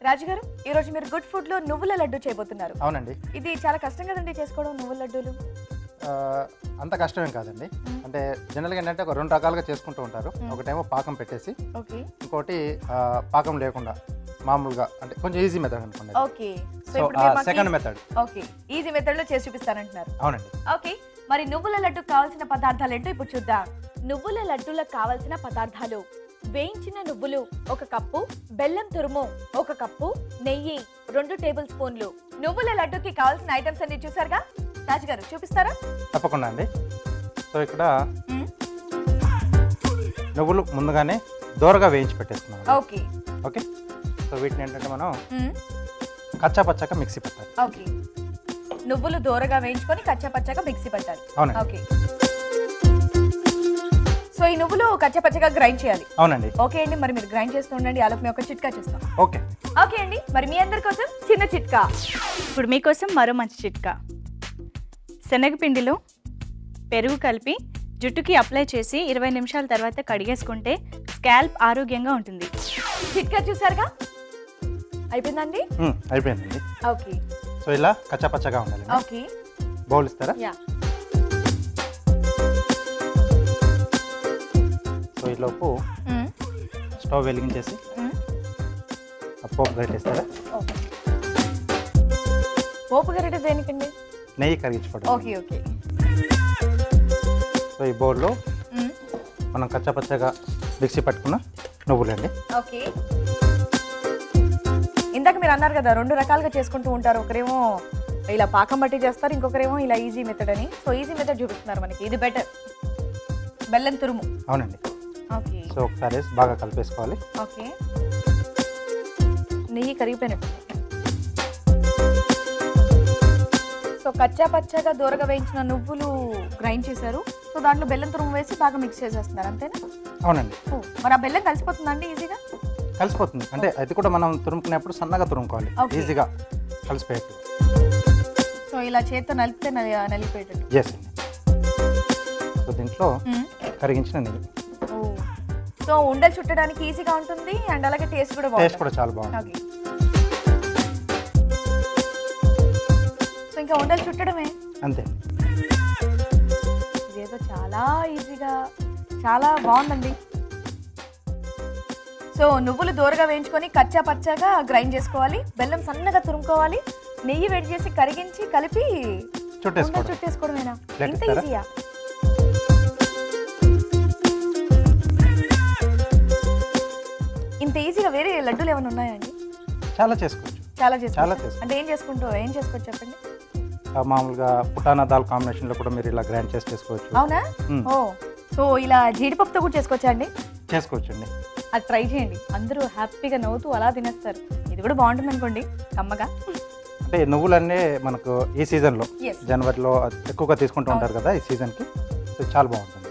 రాజుగారు ఈ రోజు మీరు గుడ్ ఫుడ్ లో నువ్వుల లడ్డు చేయబోతున్నారు. అవునండి. ఇది చాలా కష్టం కదండి చేసుకోవడం నువ్వుల లడ్డూలు. అంత కష్టమేం కాదండి. అంటే జనరల్గా ఏంటంటే ఒక రెండు రకాలుగా చేసుకుంటూ ఉంటారు. ఒకటేమో పాకం పెట్టేసి, ఇంకోటి పాకం లేకుండా మామూలుగా, అంటే కొంచెం ఈజీ మెథడ్ అనుకోండి. Okay, so second method. Okay, easy method లో చేసి చూపిస్తానంటున్నారు. అవునండి. ఓకే, మరి నువ్వుల లడ్డుకు కావాల్సిన పదార్థాలు ఏంటో ఇప్పుడు చూద్దాం. నువ్వుల లడ్డూలకు కావాల్సిన పదార్థాలు: వేయించిన నువ్వులు 1 కప్పు, బెల్లం తురుము 1 కప్పు, నెయ్యి 2 టేబుల్ స్పూన్లు. నువ్వుల లడ్డుకి కావాల్సిన ఐటమ్స్ అన్ని చూసారుగా, రాజుగారు చూపిస్తారా? తప్పకుండా అండి. సో ఇక్కడ నువ్వులు ముందుగానే దోరగా వేయించి పెట్టేస్తున్నాం. ఓకే ఓకే, సో వీటిని ఏంటంటే మనం కచ్చా పచ్చగా మిక్సీ పెట్టాలి. ఓకే, నువ్వులు దోరగా వేయించుకొని కచ్చా పచ్చగా మిక్సీ పెట్టాలి. అవునండి. ఓకే, సో ఈ నువ్వులు కచ్చా పచ్చగా గ్రైండ్ చేయాలి. అవునండి. ఓకే అండి, మరి మీరు గ్రైండ్ చేస్తూ ఉండండి, అలా మేము ఒక చిట్కా చూస్తాం. ఓకే ఓకే అండి, మరి మీ అందరి కోసం చిన్న చిట్కా. ఇప్పుడు మీకోసం మరో మంచి చిట్కా. శనగపిండిలో పెరుగు కలిపి జుట్టుకి అప్లై చేసి 20 నిమిషాల తర్వాత కడిగేసుకుంటే స్కాల్ప్ ఆరోగ్యంగా ఉంటుంది. చిట్కా చూసారుగా, అయిపోయిందండి? అయిపోయిందండి. ఓకే, సో ఇలా కచ్చా పచ్చగా ఉండాలి. ఓకే, బౌల్ ఇస్తారా? యా. సో ఈలోపు స్టవ్ వెలిగించేసి పోపు గరిటేస్తారా? పోపు గరిటె దేనికండి? నెయ్యి కరిగించుకోవడం. Okay okay. సో ఈ బౌల్లో మనం కచ్చా పచ్చగా మిక్సీ పట్టుకున్న నువ్వులండి. ఓకే, ఇందాక మీరు అన్నారు కదా 2 రకాలుగా చేసుకుంటూ ఉంటారు, ఒకరేమో ఇలా పాకం బట్టి చేస్తారు, ఇంకొకరేమో ఇలా ఈజీ మెథడ్ అని. సో ఈజీ మెథడ్ చూపిస్తున్నారు మనకి, ఇది బెటర్. బెల్లం తురుము. అవునండి. ఓకే, సో ఒకసారి బాగా కలిపేసుకోవాలి. ఓకే, నెయ్యి కరిగిపోయినట్టు. సో కచ్చా పచ్చగా దూరగా వేయించిన నువ్వులు గ్రైండ్ చేశారు. సో దాంట్లో బెల్లం తురుము వేసి బాగా మిక్స్ చేసేస్తున్నారు, అంతేనా? అవునండి. మరి ఆ బెల్లం కలిసిపోతుందండి ఈజీగా? కలిసిపోతుంది, అంటే అది కూడా మనం తురుముకునేప్పుడు సన్నగా తురుముకోవాలి, ఈజీగా కలిసిపోయేట్టు. సో ఇలా చేత్తో నలిపితే నలిపేటట్టు. ఎస్ అండి. సో దీంట్లో కరిగించిన నెయ్యి. సో ఉండలు చుట్టడానికి ఈజీగా ఉంటుంది అండ్ అలాగే టేస్ట్ కూడా బాగుంటుంది. టేస్ట్ కూడా చాలా బాగుంటుంది. సో ఇంకా ఉండలు చుట్టడమే, అంతే. ఇదేదో చాలా ఈజీగా చాలా బాగుందండి. సో నువ్వులు దోరగా వేయించుకొని కచ్చా పచ్చగా గ్రైండ్ చేసుకోవాలి, బెల్లం సన్నగా తురుముకోవాలి, నెయ్యి వేడి చేసి కరిగించి కలిపి చుట్టేసుకోవడమేనా? ఇంత ఈజీయా? ఇంత ఈజీగా వేరే లడ్డూలు ఏమైనా ఉన్నాయండి? చాలా చేసుకోవచ్చు. చాలా చేసుకోవచ్చు. అంటే ఏం చేసుకోవచ్చు చెప్పండి. మామూలుగా పుటానా దాల్ కాంబినేషన్ లో కూడా మీరు ఇలా గ్రైండ్ చేసి చేసుకోవచ్చు. అవునా? ఓ, సో ఇలా జీడిపప్పుతో కూడా చేసుకోవచ్చా అండి? చేసుకోవచ్చండి. అది ట్రై చేయండి, అందరూ హ్యాపీగా నవ్వుతూ అలా తినేస్తారు. ఇది కూడా బాగుంటుంది అనుకోండి, కమ్మగా. అంటే నువ్వులన్నీ మనకు ఈ సీజన్లో జనవరిలో ఎక్కువగా తీసుకుంటూ ఉంటారు కదా, ఈ సీజన్కి చాలా బాగుంటుంది.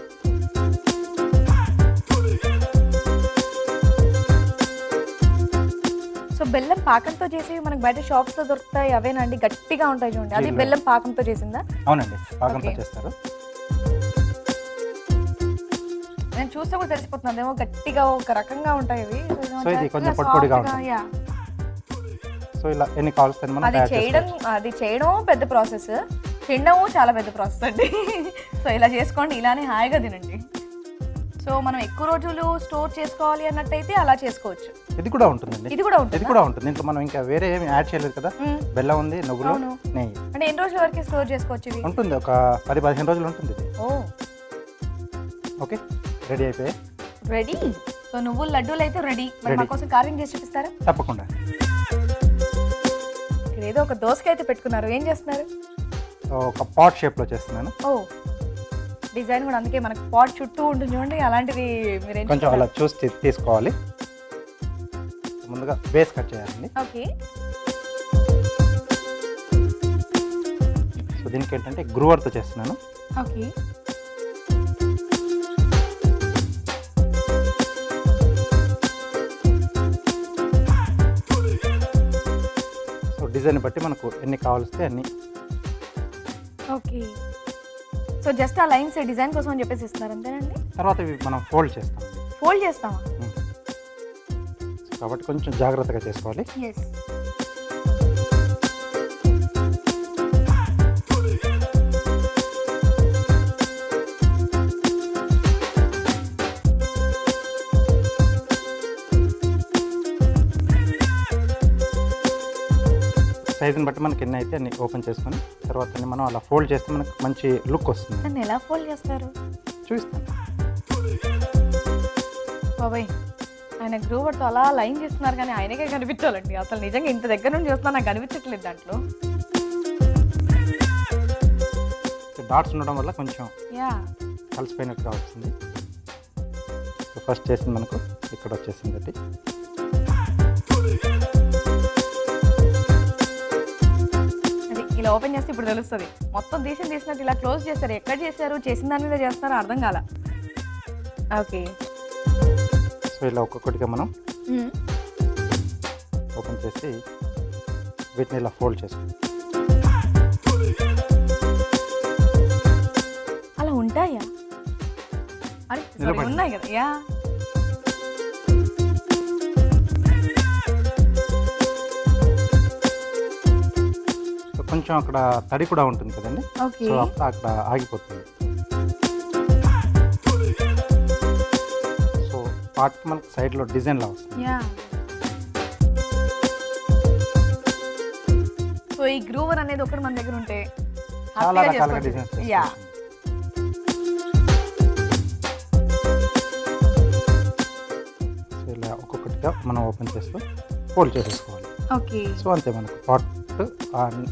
సో బెల్లం పాకంతో చేసి మనకు బయట షాప్స్ లో దొరుకుతాయి, అవేనండి గట్టిగా ఉంటాయి చూడండి, అది బెల్లం పాకంతో చేసిందా? అవునండి, పాకంతో చేస్తారు. నేను చూస్తే కూడా తెలిసిపోతుంది, ఏమో గట్టిగా ఒక రకంగా ఉంటాయి ఇవి. సో ఇది కొంచెం పొడిగా ఉంటుంది. సో ఇలా ఎన్ని కావాల్సి మనం అది చేయడం పెద్ద ప్రాసెస్, తినడం చాలా పెద్ద ప్రాసెస్ అండి. సో ఇలా చేసుకోండి, ఇలానే హాయిగా తినండి. సో మనం ఎక్కువ రోజులు స్టోర్ చేసుకోవాలి అన్నట్టయితే అలా చేసుకోవచ్చు. ఇది కూడా ఉంటుందండి. ఇది కూడా ఉంటుంది. దీంట్లో మనం ఇంకా వేరే ఏమి యాడ్ చేయలేదు కదా, బెల్లం ఉంది, నువ్వులు, నెయ్యి. అంటే ఎన్ని రోజుల వరకు స్టోర్ చేసుకోవచ్చు? ఇది ఉంటుంది ఒక 10-15 రోజులు ఉంటుంది. ఓ, ఓకే, రెడీ అయిపోయాయి. రెడీ. సో నువ్వుల లడ్డూలు అయితే రెడీ. మరి మా కోసం కార్వింగ్ చేసి చూపిస్తారా? తప్పకుండా. ఇక్కడ ఏదో ఒక దోసకాయ అయితే పెట్టుకున్నారు, ఏం చేస్తున్నారు? ఒక పాట్ షేప్ లో చేస్తున్నాను. ఓ, డిజైన్ కూడా అందుకే మనకు పాట్ చుట్టూ ఉంటుంది చూడండి, అలాంటిది మీరు కొంచెం అలా చూసి తీసుకోవాలి. ముందుగా బేస్ కట్ చేయాలండి. ఓకే, సో దీనికి ఏంటంటే గ్రూవర్తో చేస్తున్నాను. ఓకే, సో డిజైన్ బట్టి మనకు ఎన్ని కావాల్సి అన్ని. ఓకే, సో జస్ట్ ఆ లైన్స్ డిజైన్ కోసం అని చెప్పేసి ఇస్తున్నారు అంతేనండి? తర్వాత ఇవి మనం ఫోల్డ్ చేస్తాం. ఫోల్డ్ చేస్తామా? కాబట్టి కొంచెం జాగ్రత్తగా చేసుకోవాలి. సైజుని బట్టి మనకి ఎన్ని అయితే అన్ని ఓపెన్ చేసుకొని తర్వాత మనం అలా ఫోల్డ్ చేస్తే మనకు మంచి లుక్ వస్తుంది. దాన్ని ఎలా ఫోల్డ్ చేస్తారు చూస్తాను. బాబాయ్ ఆయన గ్రూవర్తో అలా లైన్ చేస్తున్నారు కానీ ఆయనకే కనిపించాలండి. అసలు నిజంగా ఇంత దగ్గర నుండి చూస్తున్నా నాకు కనిపించట్లేదు దాంట్లో. డాట్స్ ఉండడం వల్ల కొంచెం యా కలిసిపోయినట్టుగా వచ్చింది. సో ఫస్ట్ చేసింది మనకు ఇక్కడ వచ్చేసింది. అది ఇలా ఓపెన్ చేస్తే ఇప్పుడు తెలుస్తుంది. మొత్తం తీసినట్టు ఇలా క్లోజ్ చేస్తారు. ఎక్కడ చేశారు, చేసిన దాని మీద చేస్తారో అర్థం కాల. ఓకే, సో ఇలా ఒక్కొక్కటిగా మనం ఓపెన్ చేసి వీటిని ఇలా ఫోల్డ్ చేసుకుంటాం. అలా ఉంటాయా? అరే నిలబడి. ఉన్నాయి కదా. యా కొంచెం అక్కడ తడి కూడా ఉంటుంది కదండి. ఓకే, సో అక్కడ ఆగిపోతుంది. సో పార్ట్కి మనకు సైడ్లో డిజైన్లా వస్తుంది. యా. సో ఈ గ్రూవర్ అనేది ఒకటి మన దగ్గర ఉంటే చాలా హ్యాపీగా రకాలుగా చేసుకోవచ్చు. డిజైన్స్ యా, సో ఇలా ఒక్కొక్కటిగా మనం ఓపెన్ చేస్తూ ఫోల్డ్ చేసేసుకోవాలి. ఓకే, సో అంతే మనకు పార్ట్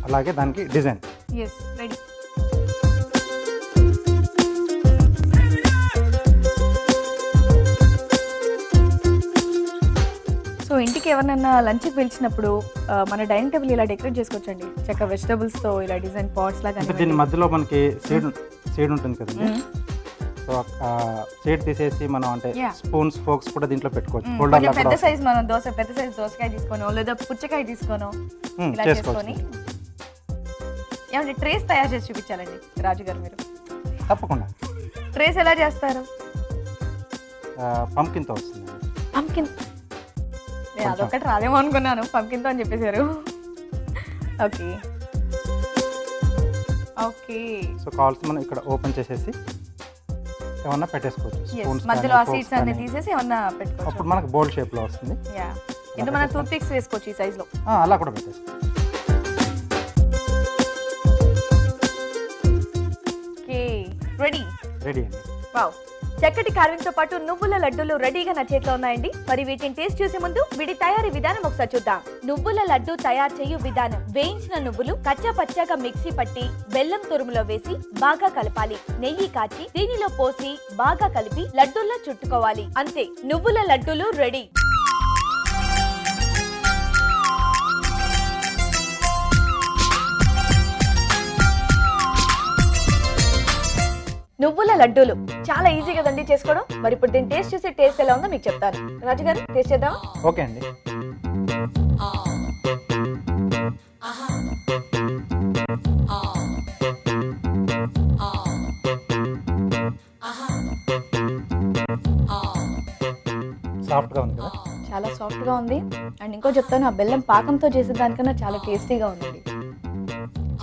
అలాగే దానికి డిజైన్. Yes, ready. సో ఇంటికి ఎవరినైనా లంచ్కి పిలిచినప్పుడు మన డైనింగ్ టేబుల్ ఇలా డెకరేట్ చేసుకోవచ్చండి. చక్కగా వెజిటబుల్స్తో ఇలా డిజైన్ పాట్స్ లాగా. అంటే దీని మధ్యలో మనకి సీడ్ ఉంటుంది కదండి. సో సీడ్ తీసేసి మనం అంటే Yeah. స్పూన్స్ ఫోక్స్ కూడా దీంట్లో పెట్టుకోవచ్చు. కొంచెం హోల్డర్లా పెద్ద కూడా సైజ్ మనం పెద్ద సైజ్ దోసకాయ తీసుకోను లేదా పుచ్చకాయ తీసుకోను ఇలా చేసుకొని ఏమంటే ట్రేస్ తయారు చేసి చూపించాలండి రాజు గారు. మీరు తప్పకుండా ట్రేస్ ఎలా చేస్తారు? పంకిన్తో వస్తుంది. పంకిన్, నేను అదొకటి రాదేమో అనుకున్నాను. పంకిన్తో అని చెప్పేశారు. ఓకే ఓకే, సో కావాల్సి మనం ఇక్కడ ఓపెన్ చేసేసి ఏమన్నా పెట్టేసుకోవచ్చు. స్పూన్స్ మధ్యలో ఆ సీడ్స్ అన్ని తీసేసి ఏమన్నా పెట్టుకోవచ్చు. అప్పుడు మనకు బౌల్ షేప్లో వస్తుంది. యా, ఇంత మన టూత్ పిక్స్ వేసుకోవచ్చు ఈ సైజులో. అలా కూడా పెట్టేసుకోవచ్చు. Okay, ready. రెడీ అండి. వావ్, చక్కటి కార్వింగ్ తో పాటు నువ్వుల లడ్డూలు రెడీగా నా చేతిలో ఉన్నాయండి. మరి వీటిని టేస్ట్ చేసే ముందు వీటి తయారీ విధానం ఒకసారి చూద్దాం. నువ్వుల లడ్డు తయారు చేయు విధానం: వేయించిన నువ్వులు కచ్చా పచ్చాగా మిక్సీ పట్టి బెల్లం తురుములో వేసి బాగా కలపాలి. నెయ్యి కాచి దీనిలో పోసి బాగా కలిపి లడ్డూల్లో చుట్టుకోవాలి. అంతే, నువ్వుల లడ్డూలు రెడీ. నువ్వుల లడ్డూలు చాలా ఈజీ కదండి చేసుకోవడం. మరి ఇప్పుడు దీన్ని టేస్ట్ చేసి టేస్ట్ ఎలా ఉందో మీకు చెప్తాను. రాజు గారు, టేస్ట్ చేద్దాం. ఓకే అండి. సాఫ్ట్గా ఉంది కదా. చాలా సాఫ్ట్గా ఉంది. అండ్ ఇంకో చెప్తాను, ఆ బెల్లం పాకంతో చేసే దానికన్నా చాలా టేస్టీగా ఉందండి.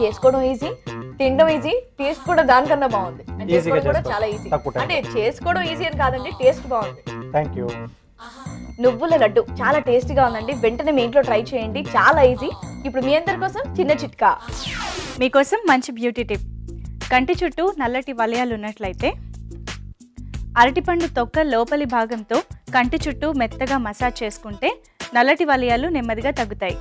చేసుకోవడం ఈజీ, తినడం ఈజీ, టేస్ట్ కూడా దానికన్నా బాగుంది. అండ్ చేసుకోవడం కూడా చాలా ఈజీ. అంటే చేసుకోవడం ఈజీ అని కాదండి, టేస్ట్ బాగుంది. Thank you. నువ్వుల లడ్డు చాలా టేస్టీగా ఉందండి. వెంటనే మీ ఇంట్లో ట్రై చేయండి, చాలా ఈజీ. ఇప్పుడు మీ అందరి కోసం చిన్న చిట్కా. మీకోసం మంచి బ్యూటీ టిప్. కంటి చుట్టూ నల్లటి వలయాలు ఉన్నట్లయితే అరటిపండు తొక్క లోపలి భాగంతో కంటి చుట్టూ మెత్తగా మసాజ్ చేసుకుంటే నల్లటి వలయాలు నెమ్మదిగా తగ్గుతాయి.